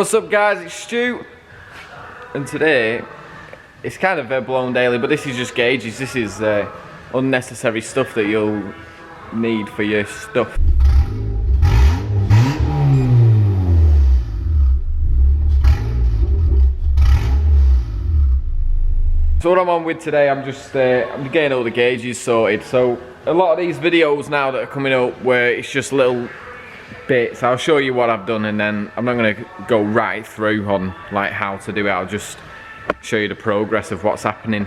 What's up guys, it's Stu, and today it's kind of a blown daily, but this is just gauges. This is unnecessary stuff that you'll need for your stuff. So what I'm on with today, I'm getting all the gauges sorted. So a lot of these videos now that are coming up where it's just little bits, I'll show you what I've done, and then I'm not going to go right through on like how to do it. I'll just show you the progress of what's happening.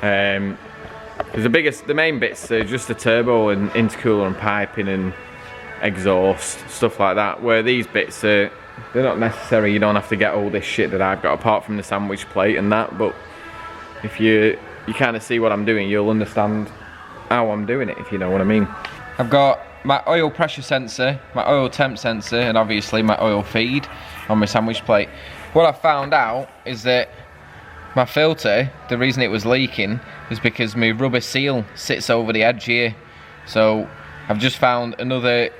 Because the main bits are just the turbo and intercooler and piping and exhaust, stuff like that, where these bits are, they're not necessary. You don't have to get all this shit that I've got apart from the sandwich plate and that, but if you kind of see what I'm doing, you'll understand how I'm doing it, if you know what I mean. I've got my oil pressure sensor, my oil temp sensor, and obviously my oil feed on my sandwich plate. What I found out is that my filter, the reason it was leaking is because my rubber seal sits over the edge here. So I've just found another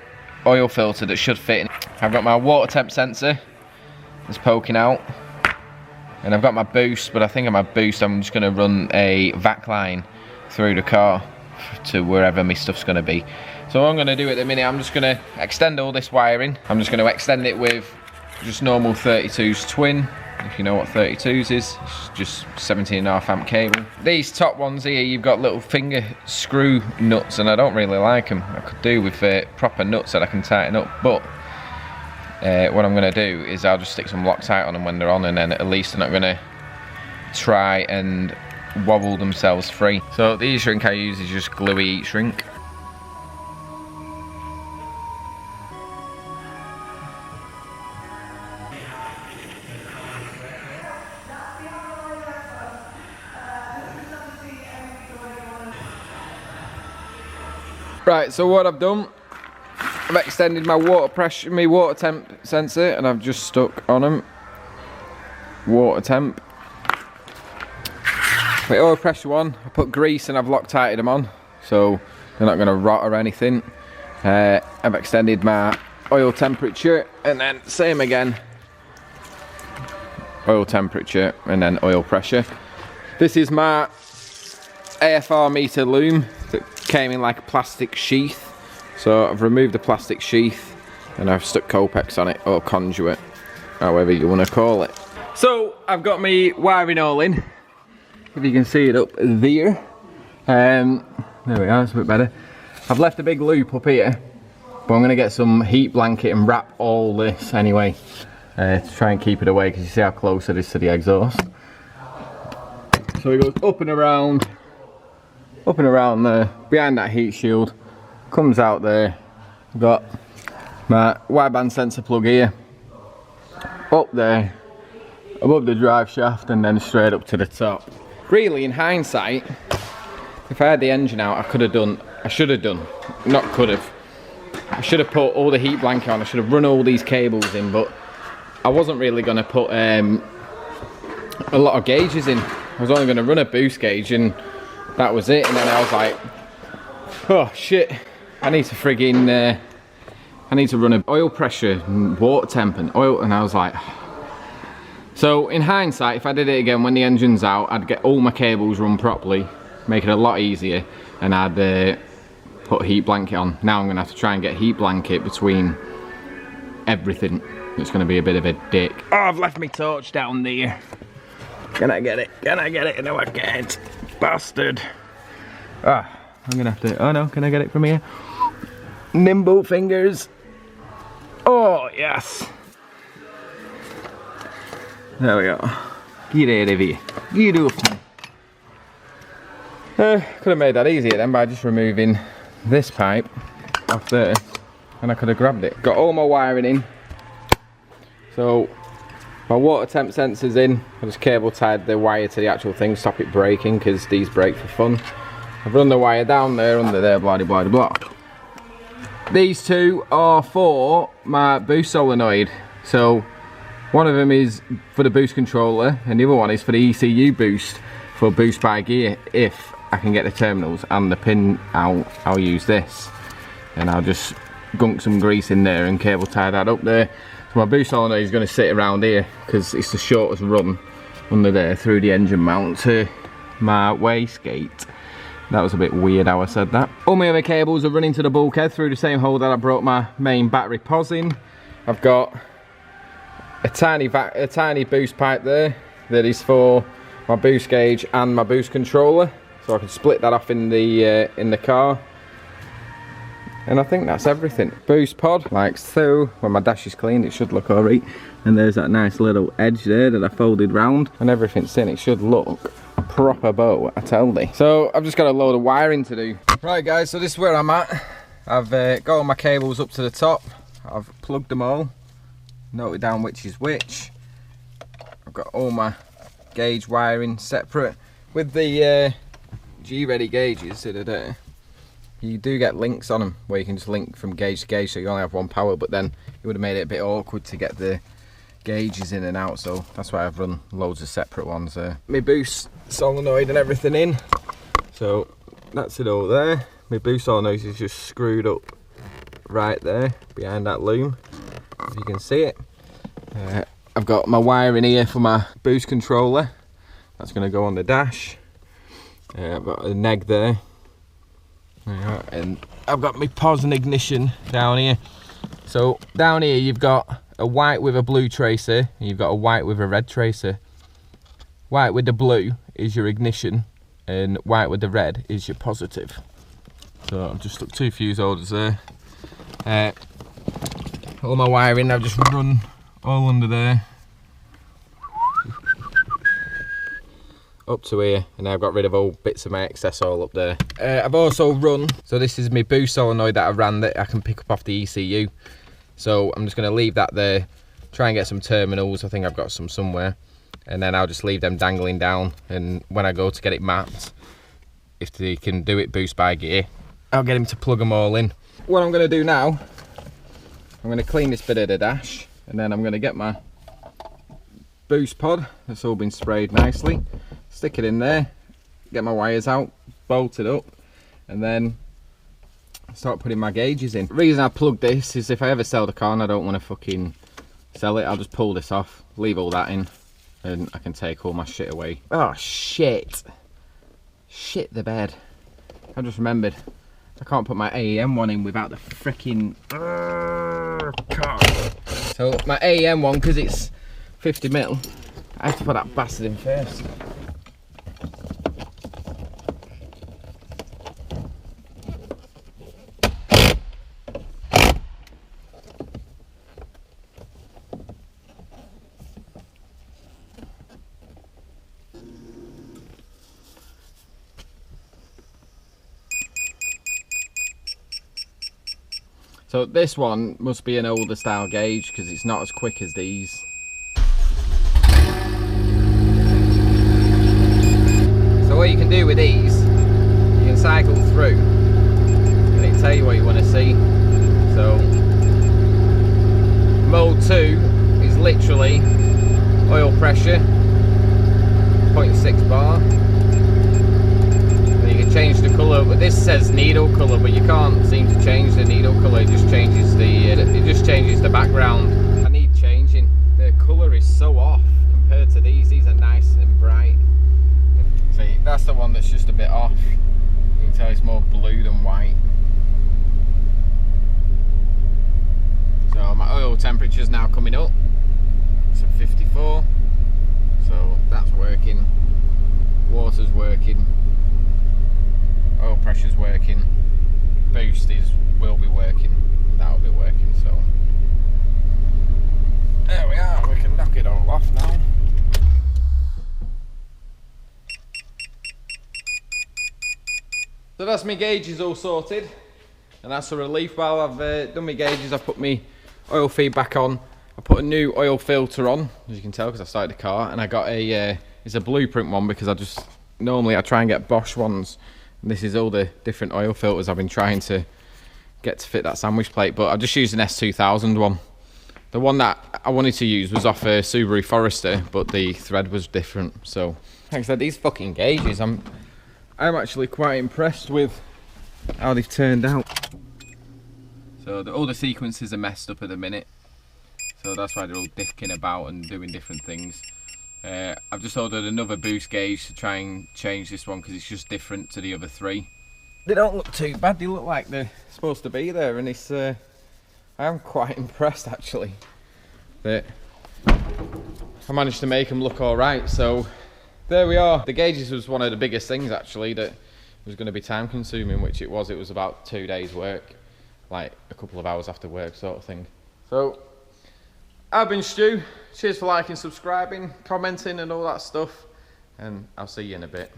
oil filter that should fit in. I've got my water temp sensor that's poking out, and I've got my boost, but I think on my boost I'm just going to run a vac line through the car to wherever my stuff's going to be. So what I'm going to do at the minute, I'm just going to extend all this wiring. I'm just going to extend it with just normal 32s twin. If you know what 32s is, it's just 17.5 amp cable. These top ones here, you've got little finger screw nuts, and I don't really like them. I could do with proper nuts that I can tighten up, but what I'm going to do is I'll just stick some Loctite on them when they're on, and then at least they're not going to try and wobble themselves free. So the heat shrink I use is just gluey heat shrink. Right, so what I've done, I've extended my water pressure, my water temp sensor, and I've just stuck on them water temp. My oil pressure one, I put grease and I've Loctited them on, so they're not going to rot or anything. I've extended my oil temperature, and then same again, oil temperature and then oil pressure. This is my AFR meter loom that came in like a plastic sheath. So I've removed the plastic sheath and I've stuck Copex on it, or conduit, however you want to call it. So I've got my wiring all in, if you can see it up there. There we are, it's a bit better. I've left a big loop up here, but I'm going to get some heat blanket and wrap all this anyway, to try and keep it away, because you see how close it is to the exhaust. So it goes up and around there, behind that heat shield, comes out there. I've got my wideband sensor plug here, up there, above the drive shaft, and then straight up to the top. Really, in hindsight, if I had the engine out, I should have put all the heat blanket on. I should have run all these cables in, but I wasn't really going to put a lot of gauges in. I was only going to run a boost gauge, and that was it. And then I was like, oh shit, I need to run a oil pressure and water temp and oil, and I was like, so in hindsight, if I did it again when the engine's out, I'd get all my cables run properly, make it a lot easier, and I'd put heat blanket on. Now I'm gonna have to try and get heat blanket between everything. It's gonna be a bit of a dick. Oh, I've left my torch down there. Can I get it? Can I get it? No, I can't. Bastard. Ah, I'm gonna have to, oh no, can I get it from here? Nimble fingers. Oh, yes. There we go. Get out of here. Get off me. Could have made that easier then by just removing this pipe off there, and I could have grabbed it. Got all my wiring in. So my water temp sensor's in. I just cable tied the wire to the actual thing, stop it breaking, because these break for fun. I've run the wire down there, under there, blah blah blah blah. These two are for my boost solenoid. So one of them is for the boost controller, and the other one is for the ECU boost, for boost by gear. If I can get the terminals and the pin out, I'll use this, and I'll just gunk some grease in there and cable tie that up there. So My boost solenoid is going to sit around here because it's the shortest run under there through the engine mount to my wastegate. That was a bit weird how I said that. All my other cables are running to the bulkhead through the same hole that I brought my main battery pos in. I've got a tiny boost pipe there that is for my boost gauge and my boost controller, so I can split that off in the car. And I think that's everything. Boost pod, like so. When my dash is cleaned, it should look alright. And there's that nice little edge there that I folded round. And everything's in, it should look proper boat, I tell thee. So I've just got a load of wiring to do. Right guys, so this is where I'm at. I've got all my cables up to the top. I've plugged them all. Noted down which is which. I've got all my gauge wiring separate. With the G-Ready gauges, you do get links on them where you can just link from gauge to gauge, so you only have one power, but then it would have made it a bit awkward to get the gauges in and out, so that's why I've run loads of separate ones there. My boost solenoid and everything in, so that's it all there. My boost solenoid is just screwed up right there behind that loom, if you can see it. I've got my wiring here for my boost controller, that's going to go on the dash. I've got a neg there. And I've got my pos and ignition down here. So down here you've got a white with a blue tracer, and you've got a white with a red tracer. White with the blue is your ignition, and white with the red is your positive. So I've just stuck 2 fuse holders there. All my wiring I've just run all under there up to here, and I've got rid of all bits of my excess all up there. I've also run, so this is my boost solenoid that I ran that I can pick up off the ECU. So I'm just going to leave that there, try and get some terminals. I think I've got some somewhere, and then I'll just leave them dangling down, and when I go to get it mapped, if they can do it boost by gear, I'll get him to plug them all in. What I'm going to do now, I'm going to clean this bit of the dash, and then I'm going to get my boost pod that's all been sprayed nicely, stick it in there, get my wires out, bolt it up, and then start putting my gauges in. The reason I plugged this is if I ever sell the car and I don't want to fucking sell it, I'll just pull this off, leave all that in, and I can take all my shit away. Oh shit. Shit the bed. I just remembered, I can't put my AEM one in without the freaking car. So my AEM one, because it's 50mm, I have to put that bastard in first. So this one must be an older style gauge because it's not as quick as these. So what you can do with these, you can cycle through and it'll tell you what you want to see. So mode 2 is literally oil pressure, 0.6 bar. You can change the colour, but this says needle colour, but you can't seem to change the needle colour. It just changes the background. I need changing. The colour is so off compared to these. These are nice and bright. See, that's the one that's just a bit off. You can tell it's more blue than white. So my oil temperature is now coming up. It's at 54. So that's working. Water's working. Oil pressure's working, boost will be working, that'll be working, so there we are, we can knock it all off now. So that's my gauges all sorted, and that's a relief. While I've done my gauges, I've put my oil feed back on. I put a new oil filter on, as you can tell, because I started the car, and I got it's a Blueprint one because normally I try and get Bosch ones. This is all the different oil filters I've been trying to get to fit that sandwich plate, but I just used an S2000 one. The one that I wanted to use was off a Subaru Forester, but the thread was different. So, like I said, these fucking gauges, I'm actually quite impressed with how they've turned out. So all the sequences are messed up at the minute. so that's why they're all dicking about and doing different things. I've just ordered another boost gauge to try and change this one because it's just different to the other 3. They don't look too bad, they look like they're supposed to be there, and it's I am quite impressed actually that I managed to make them look alright. So there we are. The gauges was one of the biggest things actually that was going to be time consuming, which it was. It was about 2 days work, like a couple of hours after work sort of thing. So I've been Stu. Cheers for liking, subscribing, commenting and all that stuff, and I'll see you in a bit.